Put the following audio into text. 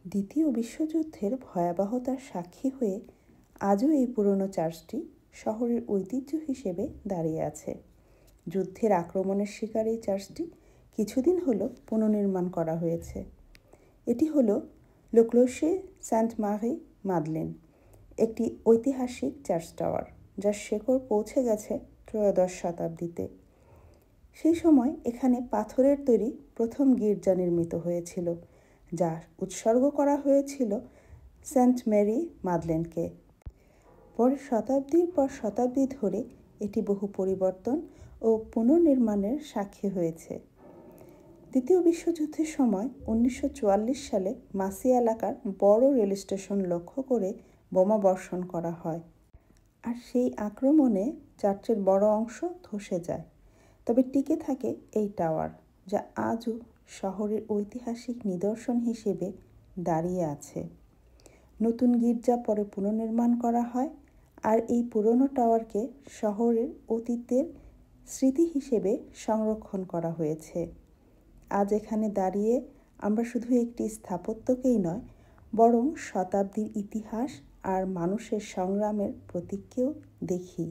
দ্বিতীয় বিশ্বযুদ্ধের ভয়াবহতার সাক্ষী হয়ে আজও এই পুরনো চার্চটি শহরের ঐতিহ্য হিসেবে দাঁড়িয়ে আছে। যুদ্ধের আক্রমণের শিকার এই চার্চটি কিছুদিন হলো পুনর্নির্মাণ করা হয়েছে। এটি হলো লে ক্লোcher সেন্ট মারি মাদলেন, একটি ঐতিহাসিক চার্চ টাওয়ার যার শেকড় পৌঁছে গেছে ত্রয়োদশ শতাব্দীতে। সেই সময় এখানে পাথরের তৈরি প্রথম গির্জা নির্মিত হয়েছিল, যা উৎসর্গ করা হয়েছিল সেন্ট মেরি মাদলেনকে। পরে শতাব্দীর পর শতাব্দী ধরে এটি বহু পরিবর্তন ও পুনর্নির্মাণের সাক্ষী হয়েছে। দ্বিতীয় বিশ্বযুদ্ধের সময় 1944 সালে মাসি এলাকার বড় রেল স্টেশন লক্ষ্য করে বোমা বর্ষণ করা হয়, আর সেই আক্রমণে চার্চের বড় অংশ ধসে যায়। তবে টিকে থাকে এই টাওয়ার, যা আজও শহরের ঐতিহাসিক নিদর্শন হিসেবে দাঁড়িয়ে আছে। নতুন গির্জা পরে পুনর্নির্মাণ করা হয়, আর এই পুরনো টাওয়ারকে শহরের অতীতের স্মৃতি হিসেবে সংরক্ষণ করা হয়েছে। আজ এখানে দাঁড়িয়ে আমরা শুধু একটি স্থাপত্যকেই নয়, বরং শতাব্দীর ইতিহাস আর মানুষের সংগ্রামের প্রতীককেও দেখি।